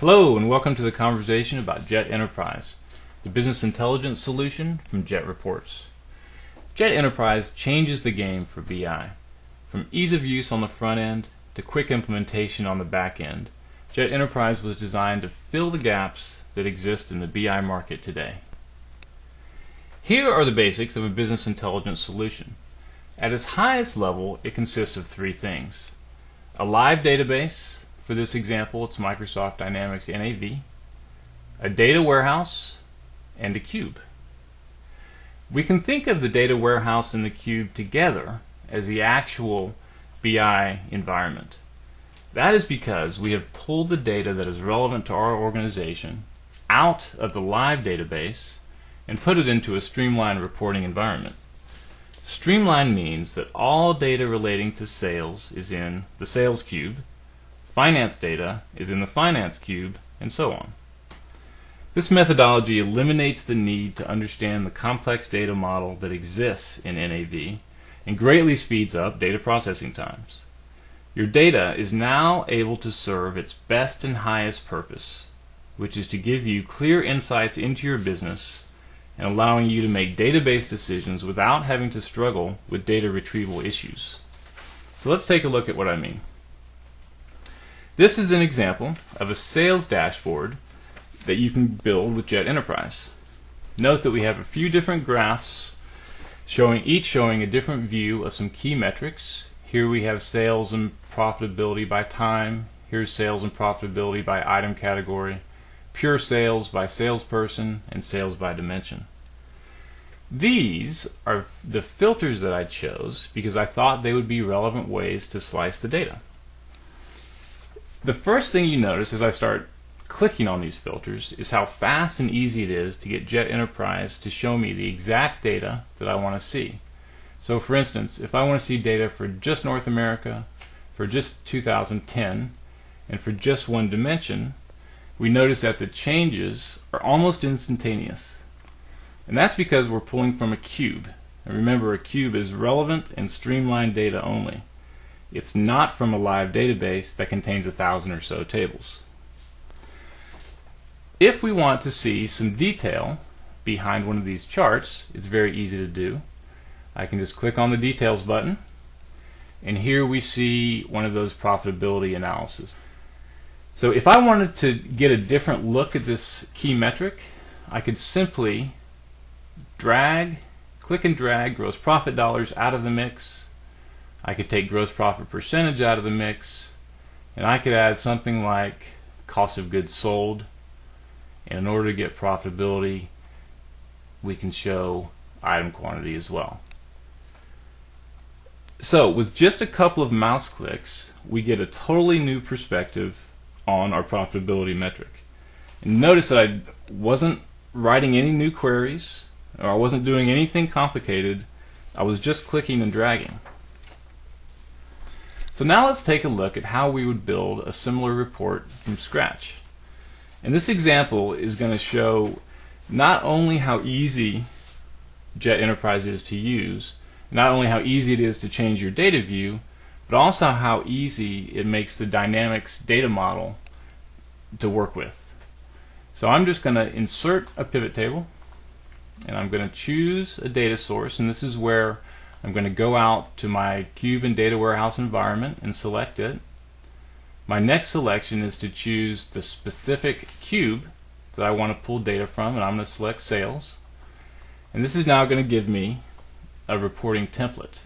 Hello and welcome to the conversation about Jet Enterprise, the business intelligence solution from Jet Reports. Jet Enterprise changes the game for BI. From ease of use on the front end to quick implementation on the back end, Jet Enterprise was designed to fill the gaps that exist in the BI market today. Here are the basics of a business intelligence solution. At its highest level, it consists of three things: a live database. For this example, it's Microsoft Dynamics NAV, a data warehouse, and a cube. We can think of the data warehouse and the cube together as the actual BI environment. That is because we have pulled the data that is relevant to our organization out of the live database and put it into a streamlined reporting environment. Streamlined means that all data relating to sales is in the sales cube, finance data is in the finance cube, and so on. This methodology eliminates the need to understand the complex data model that exists in NAV and greatly speeds up data processing times. Your data is now able to serve its best and highest purpose, which is to give you clear insights into your business and allowing you to make database decisions without having to struggle with data retrieval issues. So let's take a look at what I mean. This is an example of a sales dashboard that you can build with Jet Enterprise. Note that we have a few different graphs each showing a different view of some key metrics. Here we have sales and profitability by time. Here's sales and profitability by item category, pure sales by salesperson, and sales by dimension. These are the filters that I chose because I thought they would be relevant ways to slice the data. The first thing you notice as I start clicking on these filters is how fast and easy it is to get Jet Enterprise to show me the exact data that I want to see. So for instance, if I want to see data for just North America, for just 2010, and for just one dimension, we notice that the changes are almost instantaneous. And that's because we're pulling from a cube. And remember, a cube is relevant and streamlined data only. It's not from a live database that contains 1,000 or so tables. If we want to see some detail behind one of these charts, it's very easy to do. I can just click on the details button, and here we see one of those profitability analysis. So if I wanted to get a different look at this key metric, I could simply click and drag gross profit dollars out of the mix. I could take gross profit percentage out of the mix, and I could add something like cost of goods sold. And in order to get profitability, we can show item quantity as well. So with just a couple of mouse clicks, we get a totally new perspective on our profitability metric. And notice that I wasn't writing any new queries, or I wasn't doing anything complicated. I was just clicking and dragging. So now let's take a look at how we would build a similar report from scratch. And this example is going to show not only how easy Jet Enterprise is to use, not only how easy it is to change your data view, but also how easy it makes the Dynamics data model to work with. So I'm just going to insert a pivot table, and I'm going to choose a data source, and this is where I'm going to go out to my cube and data warehouse environment and select it. My next selection is to choose the specific cube that I want to pull data from, and I'm going to select sales. And this is now going to give me a reporting template.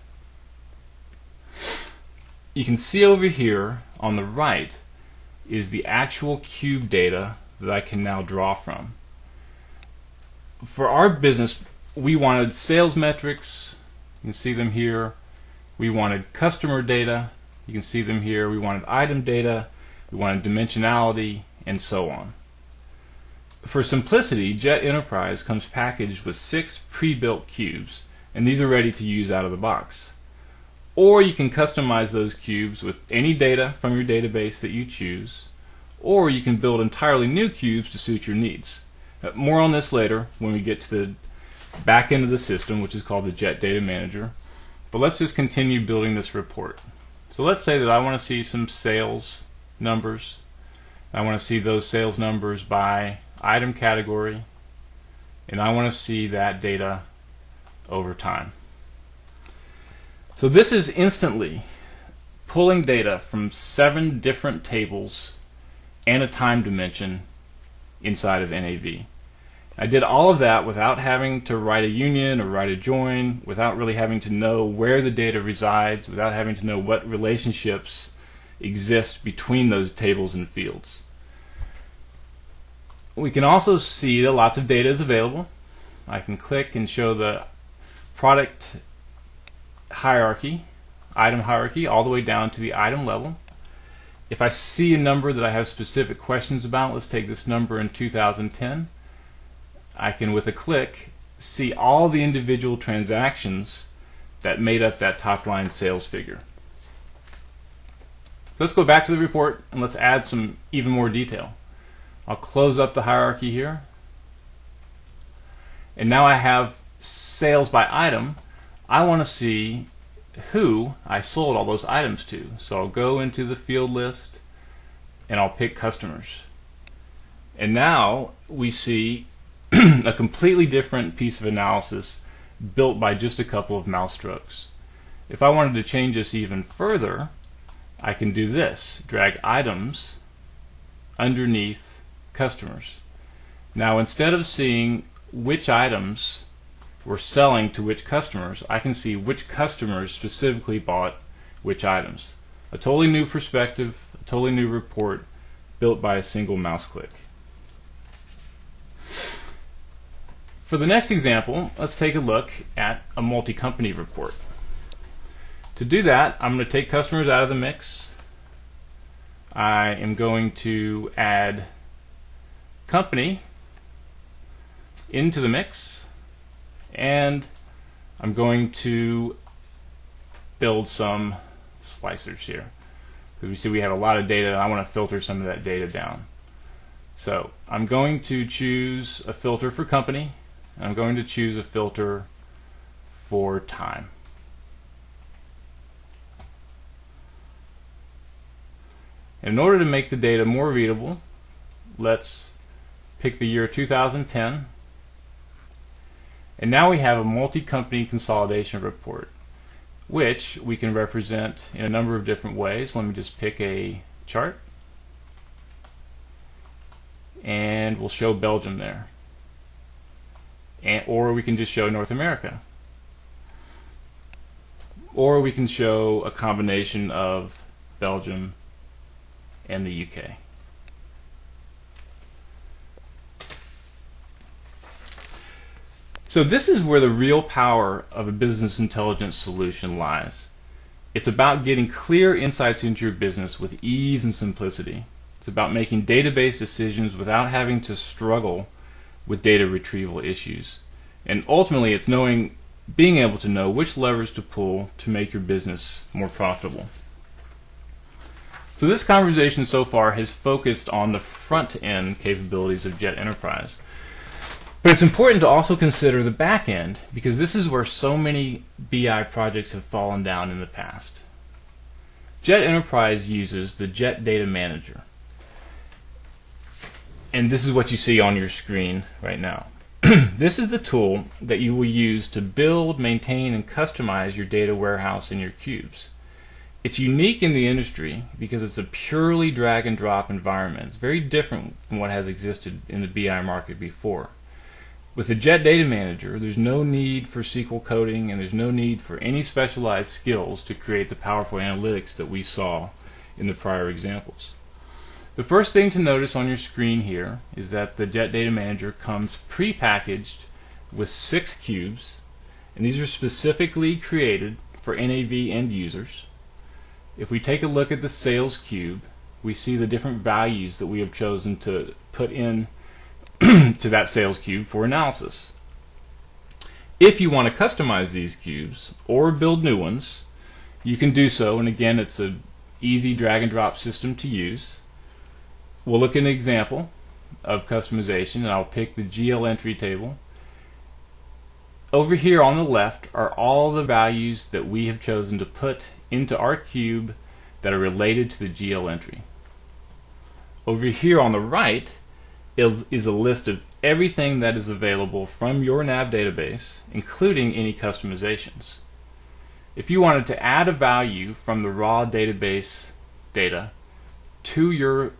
You can see over here on the right is the actual cube data that I can now draw from. For our business, we wanted sales metrics. You can see them here. We wanted customer data. You can see them here. We wanted item data. We wanted dimensionality, and so on. For simplicity, Jet Enterprise comes packaged with 6 pre-built cubes, and these are ready to use out of the box. Or you can customize those cubes with any data from your database that you choose, or you can build entirely new cubes to suit your needs. More on this later when we get to the back end of the system, which is called the Jet Data Manager. But let's just continue building this report. So let's say that I want to see some sales numbers, I want to see those sales numbers by item category, and I want to see that data over time. So this is instantly pulling data from 7 different tables and a time dimension inside of NAV. I did all of that without having to write a union or write a join, without really having to know where the data resides, without having to know what relationships exist between those tables and fields. We can also see that lots of data is available. I can click and show the product hierarchy, item hierarchy, all the way down to the item level. If I see a number that I have specific questions about, let's take this number in 2010, I can, with a click, see all the individual transactions that made up that top line sales figure. So let's go back to the report and let's add some even more detail. I'll close up the hierarchy here, and now I have sales by item. I want to see who I sold all those items to. So I'll go into the field list and I'll pick customers. And now we see a completely different piece of analysis built by just a couple of mouse strokes. If I wanted to change this even further, I can do this, drag items underneath customers. Now instead of seeing which items were selling to which customers, I can see which customers specifically bought which items. A totally new perspective, a totally new report built by a single mouse click. For the next example, let's take a look at a multi-company report. To do that, I'm going to take customers out of the mix. I am going to add company into the mix, and I'm going to build some slicers here. Because we see we have a lot of data, and I want to filter some of that data down. So I'm going to choose a filter for company. I'm going to choose a filter for time. And in order to make the data more readable, let's pick the year 2010. And now we have a multi-company consolidation report, which we can represent in a number of different ways. Let me just pick a chart, and we'll show Belgium there. Or we can just show North America. Or we can show a combination of Belgium and the UK. So this is where the real power of a business intelligence solution lies. It's about getting clear insights into your business with ease and simplicity. It's about making database decisions without having to struggle with data retrieval issues. And ultimately, it's being able to know which levers to pull to make your business more profitable. So this conversation so far has focused on the front-end capabilities of Jet Enterprise. But it's important to also consider the back end, because this is where so many BI projects have fallen down in the past. Jet Enterprise uses the Jet Data Manager. And this is what you see on your screen right now. This is the tool that you will use to build, maintain, and customize your data warehouse in your cubes. It's unique in the industry because it's a purely drag and drop environment. It's very different from what has existed in the BI market before. With the Jet Data Manager, there's no need for SQL coding, and there's no need for any specialized skills to create the powerful analytics that we saw in the prior examples. The first thing to notice on your screen here is that the Jet Data Manager comes pre-packaged with 6 cubes, and these are specifically created for NAV end users. If we take a look at the sales cube, we see the different values that we have chosen to put in to that sales cube for analysis. If you want to customize these cubes or build new ones, you can do so, and again, it's an easy drag and drop system to use. We'll look at an example of customization, and I'll pick the GL entry table. Over here on the left are all the values that we have chosen to put into our cube that are related to the GL entry. Over here on the right is a list of everything that is available from your nav database, including any customizations. If you wanted to add a value from the raw database data to your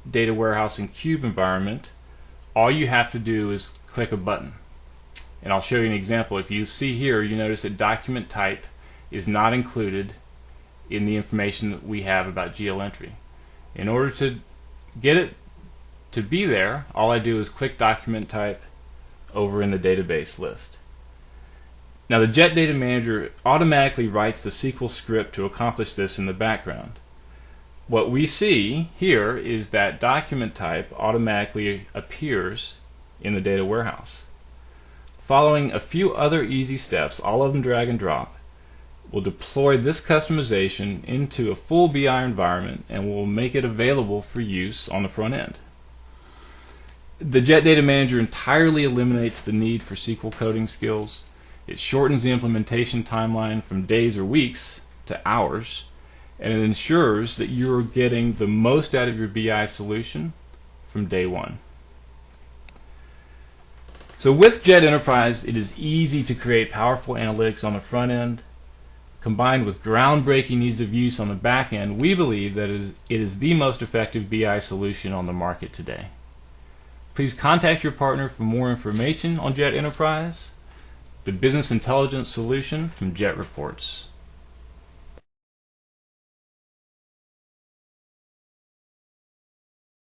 data warehouse and cube environment, all you have to do is click a button. And I'll show you an example. If you see here, you notice that document type is not included in the information that we have about GL entry. In order to get it to be there, all I do is click document type over in the database list. Now the Jet Data Manager automatically writes the SQL script to accomplish this in the background. What we see here is that document type automatically appears in the data warehouse. Following a few other easy steps, all of them drag and drop, we'll deploy this customization into a full BI environment and we'll make it available for use on the front end. The Jet Data Manager entirely eliminates the need for SQL coding skills. It shortens the implementation timeline from days or weeks to hours, and it ensures that you're getting the most out of your BI solution from day one. So with Jet Enterprise, it is easy to create powerful analytics on the front end. Combined with groundbreaking ease of use on the back end, we believe that it is the most effective BI solution on the market today. Please contact your partner for more information on Jet Enterprise, the business intelligence solution from Jet Reports.